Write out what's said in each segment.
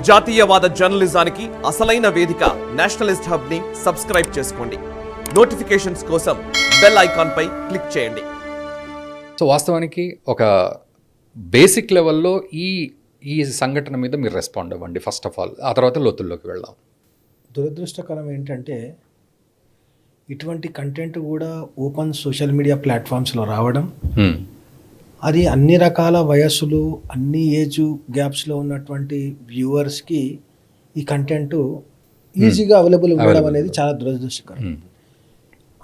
జాతీయవాద జర్నలిజానికి అసలైన వేదిక నేషనలిస్ట్ హబ్ ని సబ్స్క్రైబ్ చేసుకోండి. నోటిఫికేషన్స్ కోసం బెల్ ఐకాన్ పై క్లిక్ చేయండి. సో వాస్తవానికి ఒక బేసిక్ లెవెల్లో ఈ సంఘటన మీద మీరు రెస్పాండ్ అవ్వండి ఫస్ట్ ఆఫ్ ఆల్, ఆ తర్వాత లోతుల్లోకి వెళ్దాం. దురదృష్టకరం ఏంటంటే ఇటువంటి కంటెంట్ కూడా ఓపెన్ సోషల్ మీడియా ప్లాట్ఫామ్స్లో రావడం, అది అన్ని రకాల వయస్సులు, అన్ని ఏజ్ గ్యాప్స్లో ఉన్నటువంటి వ్యూవర్స్కి ఈ కంటెంట్ ఈజీగా అవైలబుల్ ఉండడం అనేది చాలా దురదృష్టకరం.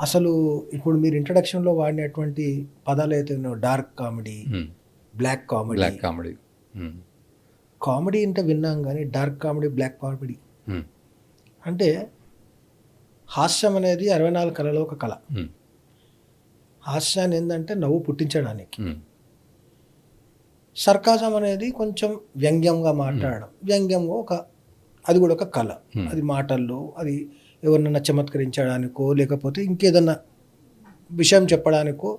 అసలు ఇప్పుడు మీరు ఇంట్రడక్షన్లో వాడినటువంటి పదాలు అయితే ఉన్నాయో, dark comedy, black comedy. Comedy అంటే విన్నాం కానీ డార్క్ కామెడీ, బ్లాక్ కామెడీ అంటే హాస్యం అనేది 64 కళలో ఒక కళ. హాస్యాన్ని ఏంటంటే నవ్వు పుట్టించడానికి, సర్కాజం అనేది కొంచెం వ్యంగ్యంగా మాట్లాడడం, వ్యంగ్యంగా అది కూడా ఒక కళ. అది మాటల్లో, అది ఎవరినన్నా చమత్కరించడానికో లేకపోతే ఇంకేదన్నా విషయం చెప్పడానికో,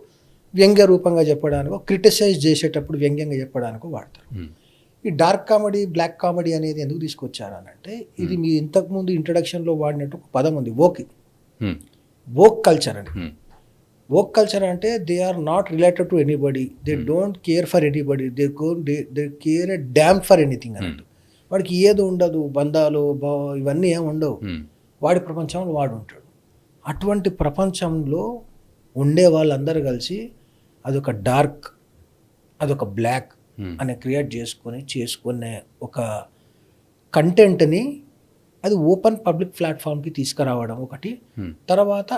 వ్యంగ్య రూపంగా చెప్పడానికో, క్రిటిసైజ్ చేసేటప్పుడు వ్యంగ్యంగా చెప్పడానికో వాడతారు. ఈ డార్క్ కామెడీ, బ్లాక్ కామెడీ అనేది ఎందుకు తీసుకొచ్చారనంటే, ఇది మీ ఇంతకుముందు ఇంట్రడక్షన్లో వాడినట్టు ఒక పదం ఉంది, వోక్ కల్చర్ అని. వోక్ కల్చర్ అంటే they are not related to anybody, they don't care for anybody, they care a damn for anything అన్నట్టు. వాడికి ఏదో ఉండదు, బంధాలు ఇవన్నీ ఏమి ఉండవు, వాడి ప్రపంచంలో వాడు ఉంటాడు. అటువంటి ప్రపంచంలో ఉండే వాళ్ళందరూ కలిసి అదొక డార్క్, అదొక బ్లాక్ అని క్రియేట్ చేసుకునే ఒక కంటెంట్ని అది ఓపెన్ పబ్లిక్ ప్లాట్ఫామ్కి తీసుకురావడం ఒకటి. తర్వాత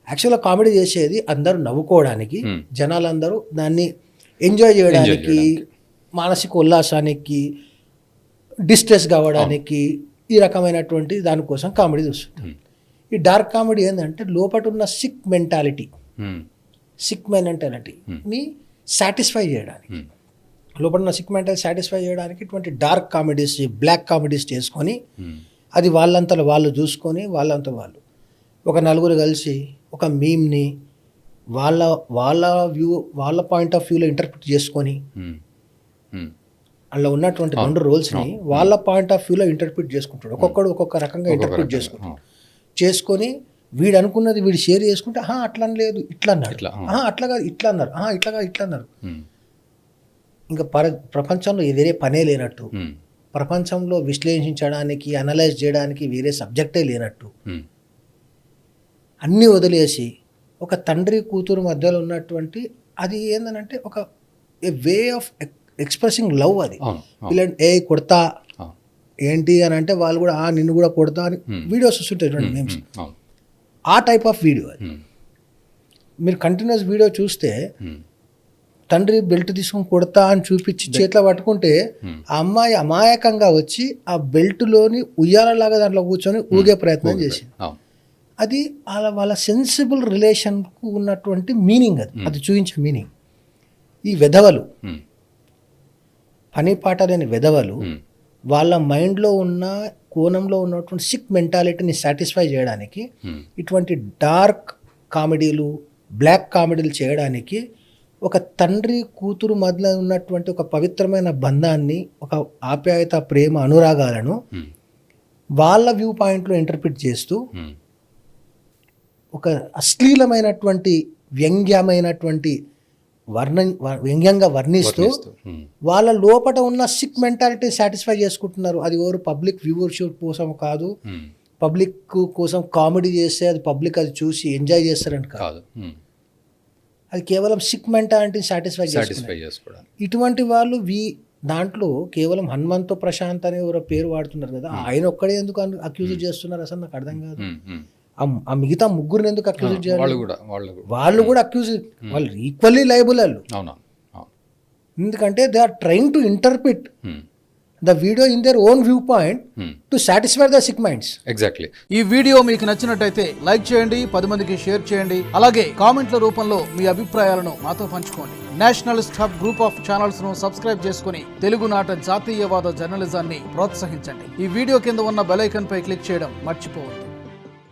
యాక్చువల్గా కామెడీ చేసేది అందరూ నవ్వుకోవడానికి, జనాలందరూ దాన్ని ఎంజాయ్ చేయడానికి, మానసిక ఉల్లాసానికి, డిస్ట్రెస్ కావడానికి, ఈ రకమైనటువంటి దానికోసం కామెడీ చూస్తుంటారు. ఈ డార్క్ కామెడీ ఏంటంటే లోపల ఉన్న సిక్ మెంటాలిటీని సాటిస్ఫై చేయడానికి, లోపల ఉన్న సిక్ మెంటాలిటీ సాటిస్ఫై చేయడానికి ఇటువంటి డార్క్ కామెడీస్, బ్లాక్ కామెడీస్ చేసుకొని, అది వాళ్ళంతా వాళ్ళు చూసుకొని, వాళ్ళంతా వాళ్ళు ఒక నలుగురు కలిసి ఒక మీమ్ని వాళ్ళ పాయింట్ ఆఫ్ వ్యూలో ఇంటర్ప్రిట్ చేసుకొని, అందులో ఉన్నటువంటి 2 రోల్స్ని వాళ్ళ పాయింట్ ఆఫ్ వ్యూలో ఇంటర్ప్రిట్ చేసుకుంటాడు. ఒక్కొక్కడు ఒక్కొక్క రకంగా ఇంటర్ప్రిట్ చేసుకొని వీడు అనుకున్నది వీడు షేర్ చేసుకుంటే, అట్లా లేదు ఇట్లా అన్నాడు, అట్లా కాదు ఇట్లా అన్నారు, ఇట్లా అన్నారు. ఇంకా ప్రపంచంలో వేరే పనే లేనట్టు, ప్రపంచంలో విశ్లేషించడానికి, అనలైజ్ చేయడానికి వేరే సబ్జెక్టే లేనట్టు, అన్నీ వదిలేసి ఒక తండ్రి కూతురు మధ్యలో ఉన్నటువంటి అది ఏంటంటే ఒక వే ఆఫ్ ఎక్స్ప్రెసింగ్ లవ్. అది ఇలా కొడతా ఏంటి అని అంటే వాళ్ళు కూడా నిన్ను కూడా కొడతా అని వీడియోస్ వస్తుంటాయి చూడండి, మేమ్స్, ఆ టైప్ ఆఫ్ వీడియో. అది మీరు కంటిన్యూస్ వీడియో చూస్తే తండ్రి బెల్ట్ తీసుకొని కొడతా అని చూపించి చేతిలో పట్టుకుంటే ఆ అమ్మాయి అమాయకంగా వచ్చి ఆ బెల్ట్లోని ఉయ్యాలలాగా దాంట్లో కూర్చొని ఊగే ప్రయత్నం చేసింది. అది వాళ్ళ సెన్సిబుల్ రిలేషన్కు ఉన్నటువంటి మీనింగ్, అది చూపించే మీనింగ్. ఈ వెధవలు, పని పాట లేని వెధవలు, వాళ్ళ మైండ్లో ఉన్న కోణంలో ఉన్నటువంటి సిక్ మెంటాలిటీని సాటిస్ఫై చేయడానికి ఇటువంటి డార్క్ కామెడీలు, బ్లాక్ కామెడీలు చేయడానికి, ఒక తండ్రి కూతురు మధ్యలో ఉన్నటువంటి ఒక పవిత్రమైన బంధాన్ని, ఒక ఆప్యాయత, ప్రేమ, అనురాగాలను వాళ్ళ వ్యూ పాయింట్లో ఇంటర్ప్రిట్ చేస్తూ ఒక అశ్లీలమైనటువంటి వ్యంగ్యమైనటువంటి వ్యంగ్యంగా వర్ణిస్తూ వాళ్ళ లోపల ఉన్న సిక్ మెంటాలిటీ సాటిస్ఫై చేసుకుంటున్నారు. అది ఎవరు పబ్లిక్ వ్యూవర్షిప్ కోసం కాదు, పబ్లిక్ కోసం కామెడీ చేస్తే అది పబ్లిక్ అది చూసి ఎంజాయ్ చేస్తారని కాదు, అది కేవలం సిక్ మెంటాలిటీని సాటిస్ఫై చేసుకోవడానికి. ఇటువంటి వాళ్ళు దాంట్లో కేవలం హనుమంత్ ప్రశాంత్ అనే ఎవరో పేరు వాడుతున్నారు కదా, ఆయన ఒక్కడే ఎందుకు అక్యూజ్ చేస్తున్నారు అసలు నాకు అర్థం కాదు. ఆ మిగతా ముగ్గురిని ఎందుకు అక్యూజ్ చేయాలి? వాళ్ళు కూడా అక్యూజ్, వాళ్ళు ఈక్వల్లీ లయబుల్ వాళ్ళు. ఎందుకంటే they are trying to interpret the video in their own view point to satisfy the sick minds. Exactly. ఈ వీడియో మీకు నచ్చినట్టయితే లైక్ చేయండి, 10 మందికి షేర్ చేయండి, అలాగే కామెంట్ల రూపంలో మీ అభిప్రాయాలను మాతో పంచుకోండి. Nationalist hub group of channels ను సబ్స్క్రైబ్ చేసుకుని తెలుగునాట జాతీయవాద జర్నలిజాన్ని ప్రోత్సహించండి. ఈ వీడియో కింద ఉన్న బెల్ ఐకాన్ పై క్లిక్ చేయడం మర్చిపోవద్దు.